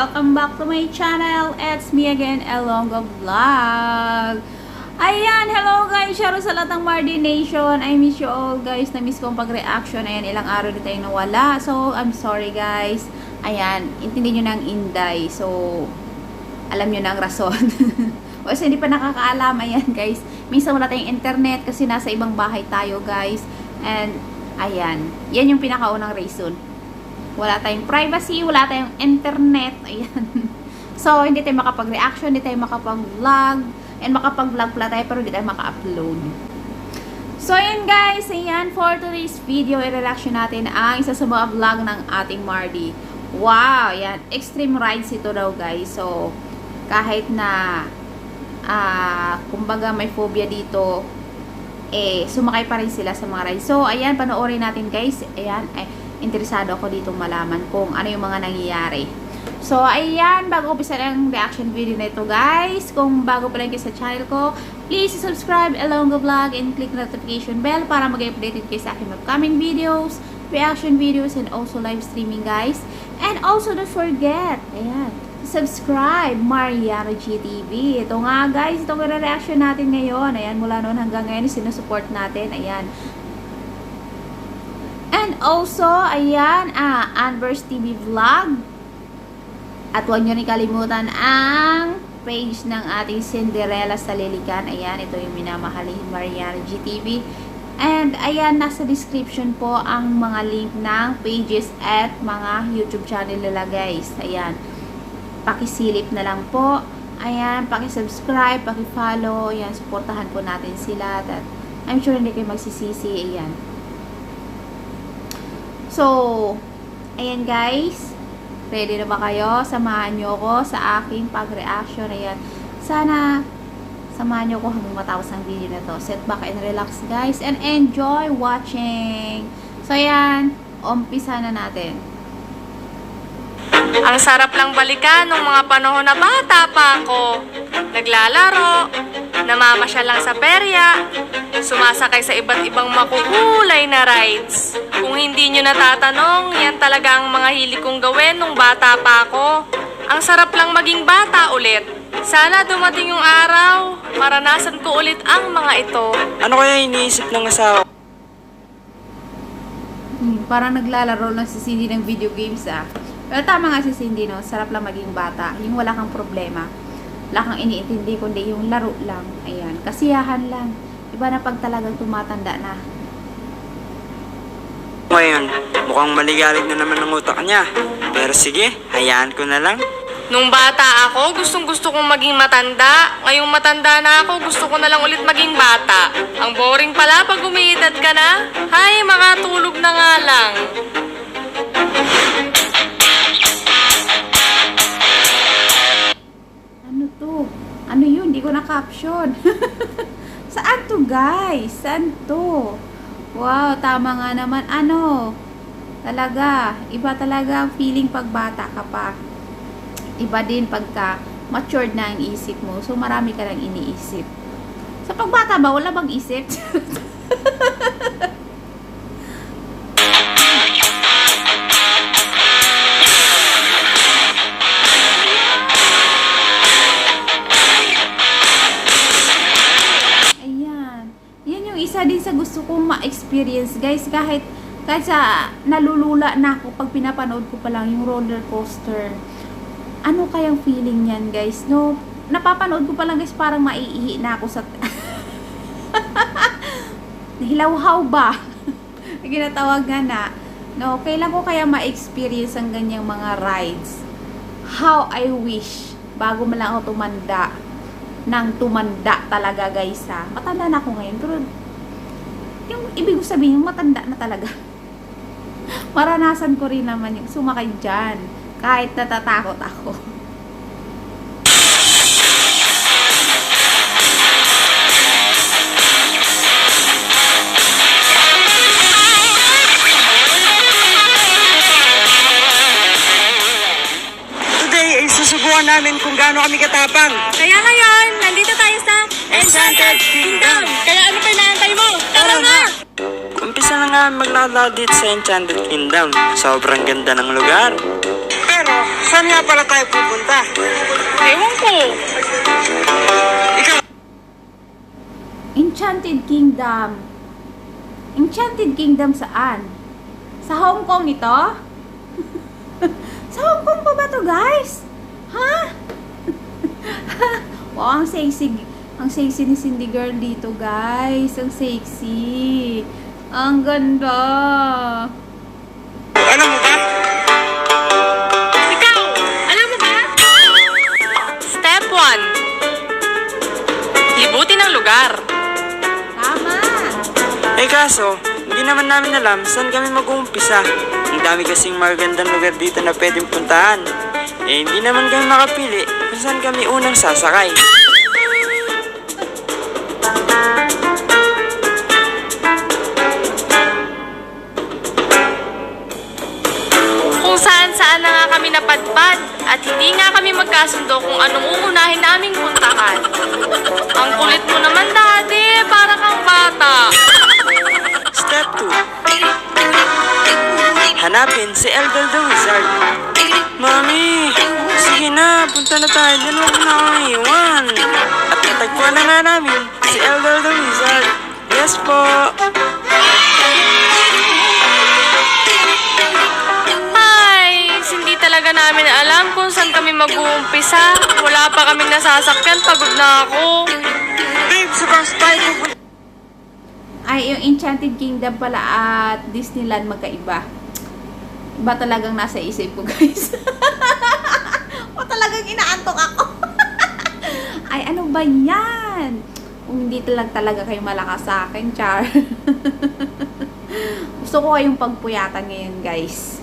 Welcome back to my channel. It's me again, Elongo Vlog. Ayan, hello guys. Shoutout sa lahat ng Mardi Nation. I miss you all guys. Na-miss ko ang pag-reaction. Ayan, ilang araw din tayong nawala. So, I'm sorry guys. Ayan, intindi nyo ng Inday. So, alam nyo na ang rason. O kasi hindi pa nakakaalam. Ayan guys. Minsan wala tayong internet kasi nasa ibang bahay tayo guys. And, ayan. Yan yung pinakaunang reason. Wala tayong privacy, wala tayong internet. Ayan. So, hindi tayo makapag-reaction, hindi tayo makapag-vlog. And makapag-vlog pala tayo, pero hindi tayo maka-upload. So, ayan guys. Ayan, for today's video, i-reaction natin ang isa sa mga vlog ng ating Mardi. Wow! Ayan. Extreme rides ito daw guys. So, kahit na kumbaga may phobia dito, sumakay pa rin sila sa mga rides. So, ayan, panoorin natin guys. Ayan, interesado ako dito malaman kung ano yung mga nangyayari. So, ayan, bago umpisa ang reaction video na ito, guys. Kung bago pa lang kayo sa channel ko, please subscribe Elongo Vlog and click notification bell para mag-updated kayo sa aking upcoming videos, reaction videos, and also live streaming, guys. And also, don't forget, ayan, subscribe Mariano GTV. Ito nga, guys, itong reaction natin ngayon. Ayan, mula noon hanggang ngayon, sinusupport natin. Ayan. And also, ayan, Anverse TV Vlog. At huwag nyo rin kalimutan ang page ng ating Cinderella sa Lilican. Ayan, ito yung minamahalin Mariano GTV. And, ayan, nasa description po ang mga link ng pages at mga YouTube channel nila, guys. Ayan, pakisilip na lang po. Ayan, pakisubscribe, pakifollow. Ayan, supportahan po natin sila. At I'm sure hindi kayo magsisisi. Ayan. So, ayan guys, ready na ba kayo? Samahan nyo ko sa aking pag-reaction. Ayan, sana samahan nyo ko hanggang matapos ang video na to. Sit back and relax guys and enjoy watching. So, ayan, umpisa na natin. Ang sarap lang balikan nung mga panahon na bata pa ako. Naglalaro, namamasyal lang sa perya, sumasakay sa iba't ibang makukulay na rides. Kung hindi nyo natatanong, yan talaga ang mga hilig kong gawin nung bata pa ako. Ang sarap lang maging bata ulit. Sana dumating yung araw, maranasan ko ulit ang mga ito. Ano kaya iniisip ng asawa? Parang naglalaro lang si Cindy ng video games Pero tama nga si Cindy, no? Sarap lang maging bata. Yung wala kang problema. Wala kang iniintindi, kundi yung laro lang. Ayan. Kasiyahan lang. Iba na pag talagang tumatanda na. Ngayon, mukhang maligalig na naman ang utak niya. Pero sige, hayaan ko na lang. Nung bata ako, gustong-gusto kong maging matanda. Ngayong matanda na ako, gusto ko na lang ulit maging bata. Ang boring pala pag umiidad ka na. Hay, makatulog na nga lang. Ano to? Ano yun? Hindi ko na-caption. Saan to guys? Saan to? Wow, tama nga naman. Ano? Talaga. Iba talaga ang feeling pag bata ka pa. Iba din pagka matured na ang isip mo. So, marami ka lang iniisip. Sa pagbata ba, wala bang isip? Ayan. Yan yung isa din sa gusto kong ma-experience, guys. Kahit sa nalulula na ako pag pinapanood ko pa lang yung roller coaster. Ano kayang feeling yan guys, no? Napapanood ko pa lang guys, parang maiihi na ako sa hilawhaw ba? Ginatawag nga na, no? Kailan ko kaya ma-experience ang ganyang mga rides? How I wish bago man lang ako tumanda, nang tumanda talaga guys matanda na ako ngayon, pero yung ibig ko sabihin, yung matanda na talaga. Maranasan ko rin naman yung sumakay dyan. Kahit natatakot ako. Today ay susubukan namin kung gaano kami katapang. Kaya ngayon, nandito tayo sa Enchanted Kingdom. Kaya ano pa inaantay mo? Tara na! Umpisa na nga maglalakad dito sa Enchanted Kingdom. Sobrang ganda ng lugar. Pero, Saan nga pala tayo pupunta? Ewan ko. Ikaw, Enchanted Kingdom. Enchanted Kingdom saan? Sa Hong Kong ito? Sa Hong Kong pa ba to, guys? Ha? Wow, ang sexy. Ang sexy ni Cindy Girl dito, guys. Ang sexy. Ang ganda. alam mo ba? Ikaw, alam mo ba? Step 1. Libutin ang lugar. Tama. Eh kaso, hindi naman namin alam saan kami mag-uumpisa. Ang dami kasing magandang lugar dito na pwedeng puntahan. Eh hindi naman kami makapili kung saan kami unang sasakay. Kung saan-saan na nga kami napadpad at hindi nga kami magkasundo kung anong uunahin naming puntahan. Ang kulit mo naman, Daddy. Para kang bata. Step 2. Hanapin si Eldol the Wizard. Mami, sige na, punta na tayo. Diyan huwag na akong iwan. At natagpuan na nga namin si Eldol the Wizard. Yes po. Ay, hindi talaga namin alam kung saan kami mag-uumpisa. Wala pa kaming nasasakyan. Pagod na ako. Babe, sa bus tayo pupunta. Ay, yung Enchanted Kingdom pala at Disneyland magkaiba. Iba talagang nasa isip ko, guys. O talagang inaantok ako. Ay, ano ba yan? Kung hindi talaga kayo malakas sa akin, char. Gusto ko kayong pagpuyatan ngayon, guys.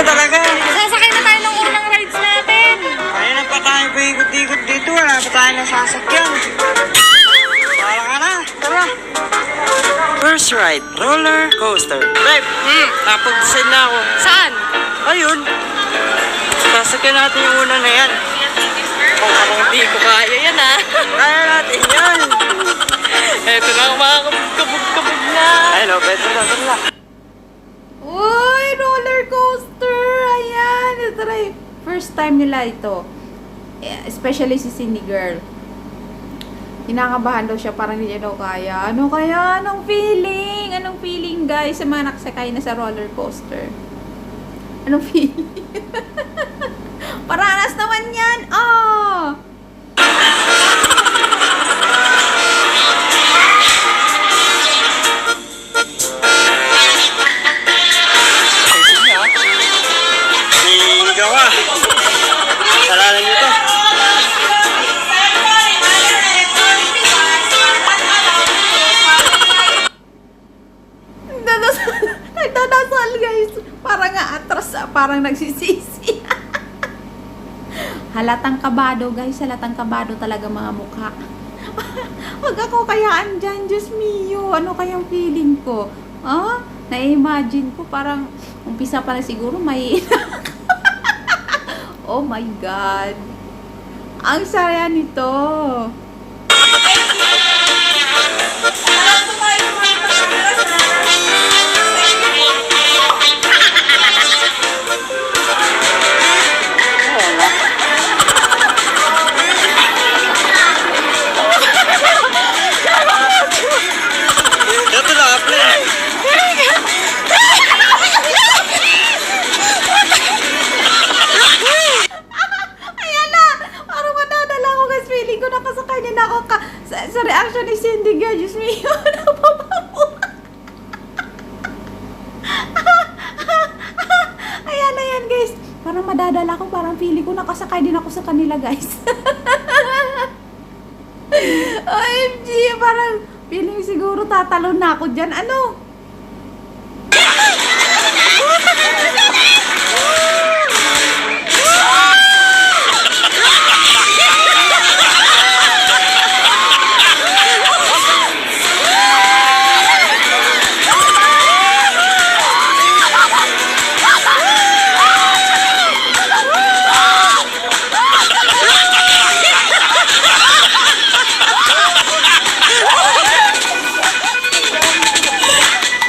Talaga. Sasakay na tayo ng unang rides natin. Ayun na pa tayo paikot-ikot dito. Wala pa tayo nasasakyan. Para ka na. Tara. First ride, roller coaster. Babe, napag-decide na ako. Saan? Ayun. Sasakyan natin yung una na yan. Parang hindi ko kaya yan, ah. Kaya natin yan. Eto na, kabog-kabog na. Hello, beto na. Tara. Uy, roller coaster! Ayan! Try. First time nila ito. Especially si Cindy Girl. Kinakabahan daw siya, parang hindi niya daw kaya. Ano kaya? Anong feeling? Anong feeling, guys, sa mga nakasakay na sa roller coaster? Anong feeling? Paranas naman yan! Oh! Ikaw ah. Salalan niyo to. Nagdadasal, guys. Parang nga atras, parang nagsisisi. Halatang kabado, guys. Halatang kabado talaga mga mukha. Wag ako kayaan dyan, Diyos mio. Ano kayang feeling ko? Ah? Na-imagine ko parang umpisa pa na siguro may oh my God. Ang saya nito. Ito na, play. Ayan na! Parang madadala ko, guys. Feeling ko nakasakay din ako sa reaction ni Cindy Girl. Diyos mio. Napapapo. Ayan, ayan, guys. Parang madadala ko. Parang feeling ko nakasakay din ako sa kanila, guys. OMG, parang feeling siguro tatalon na ako dyan. Ano?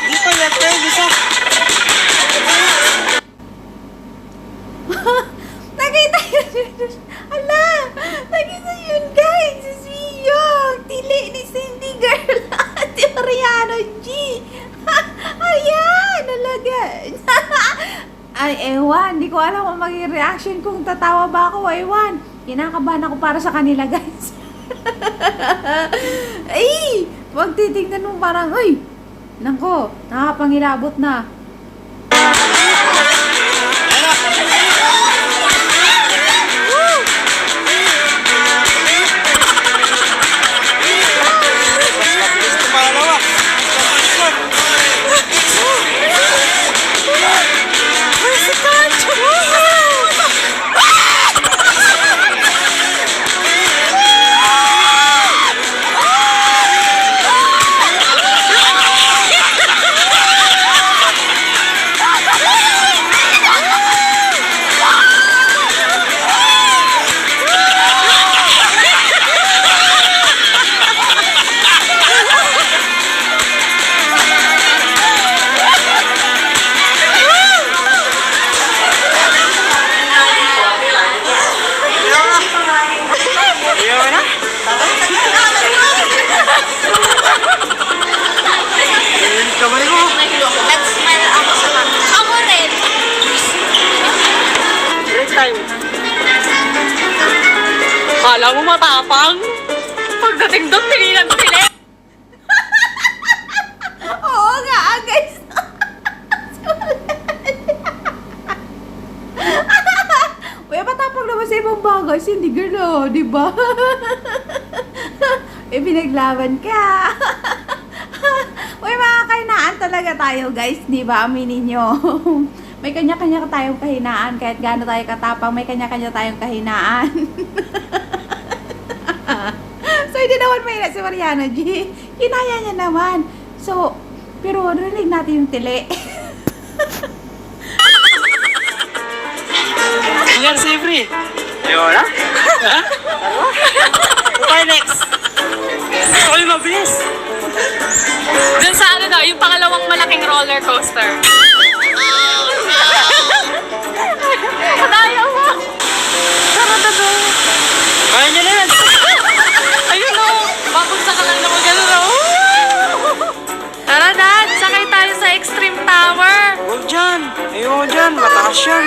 Di pa yan, tayo, bisa. Ay, ewan. Hindi ko alam kung maging reaction kung tatawa ba ako. Ewan. Kinakabahan ako para sa kanila, guys. Ay! Pag titignan mo parang, uy! Nako, nakapangilabot na. Gusto pangalawa. Ayaw na? Ayun, kamay ko. Nag-smile ako sa mga. Ako rin. Break time. Kala mo matapang? Pagdating doon, pinilang pili. Oo nga, guys. Uy, matapang naman sa ibang bagay. Hindi girl, di ba? Pinaglaban ka. Uy, mga kahinaan talaga tayo, guys. Di ba? Aminin nyo. May kanya-kanya tayong kahinaan. Kahit gaano tayo katapang, may kanya-kanya tayong kahinaan. So, hindi naman mahina si Mariana G. Kinaya niya naman. So, pero narinig natin yung tili. Nangyari sa Every. Ayaw na? Ha? Okay, next. Gusto ko yung mabilis. Doon sa ano daw, yung pangalawang malaking roller coaster. Kadayaw mo! Tara na doon! Kaya niya na yan. Ayun o! Babagsak ka lang naman gano'n o! Tara Dad! Sakay tayo sa Extreme Tower! Huwag dyan. Ayaw dyan. Mataas yan.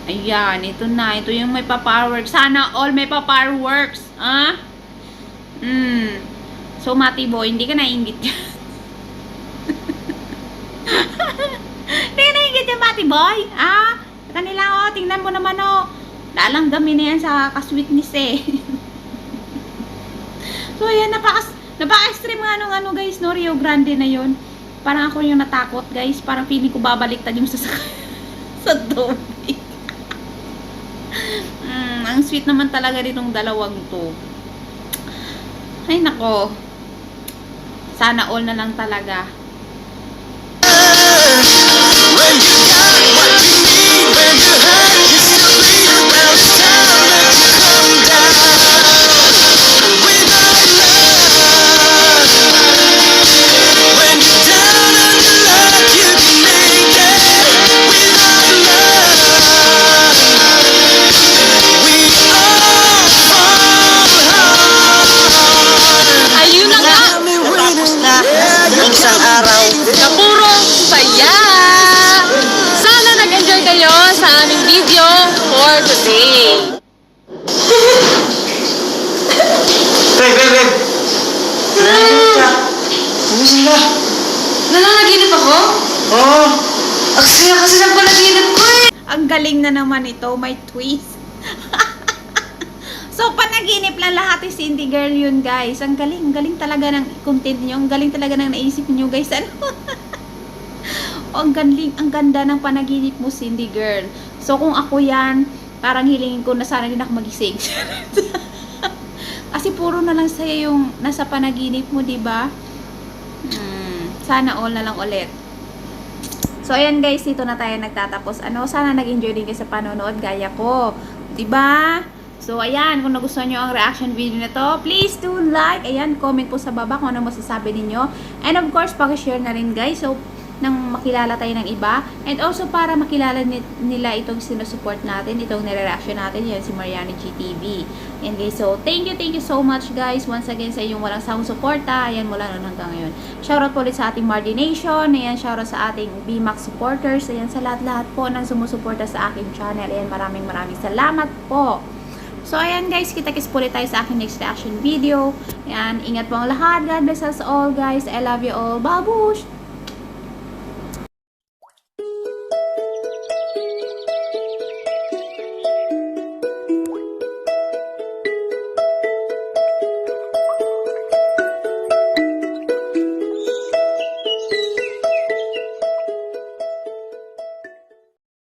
Ayan, ito na. Ito yung may pa-fireworks. Sana all may pa-fireworks. Ah? So, Mati Boy, hindi ka nainggit yan. Hindi ka nainggit yan, Mati Boy. Ah? Sa kanila, tingnan mo naman, lalanggamin na yan sa kasweetness eh. So, ayan, napaka-extreme nga nung guys, no? Rio Grande na yun. Parang ako yung natakot, guys. Parang feeling ko babaliktad yung sa tubig. Ang sweet naman talaga ditong dalawang to. Ay, nako. Sana all na lang talaga. When you got what you need, when you hurt, you still bleed. Now it's time that you come down. Without love, when you're down on your luck, you can make it. Without love, we all fall hard. Ayun na nga! Tapos na yung isang araw. Na puro saya! Sana nag-enjoy kayo sa aming video for today. Babe. Ano sila? Nananaginip ako? Oo. Aksaya kasi ng panaginip ko eh! Ang galing na naman ito, may twist. So, panaginip lang lahat si Cindy Girl yun, guys. Ang galing talaga ng content niyo. Ang galing talaga ng naisip niyo, guys. Ano? Ang ganda ng panaginip mo, Cindy Girl. So, kung ako yan, parang hilingin ko na sana din ako magising. Kasi puro na lang sa'yo yung nasa panaginip mo, diba? Sana all na lang ulit. So, ayan guys, dito na tayo nagtatapos. Sana nag-enjoy din kayo sa panonood gaya ko. Diba? So, ayan, kung nagustuhan nyo ang reaction video na to, please do like. Ayan, comment po sa baba kung ano masasabi ninyo. And of course, pakishare na rin guys. So, nang makilala tayo ng iba. And also, para makilala nila itong sinusupport natin, itong nire-reaction natin, yan si Mariani GTV. Ayan guys, so thank you so much guys. Once again sa inyong walang sawang suporta. Ayan, mula noon hanggang ngayon. Shoutout po ulit sa ating Mardi Nation. Ayan, shoutout sa ating BMAX supporters. Ayan, sa lahat-lahat po ng sumusuporta sa aking channel. Ayan, maraming salamat po. So, ayan guys, kita-kits po ulit tayo sa aking next reaction video. Ayan, ingat po ang lahat. God bless us all guys. I love you all. Babush!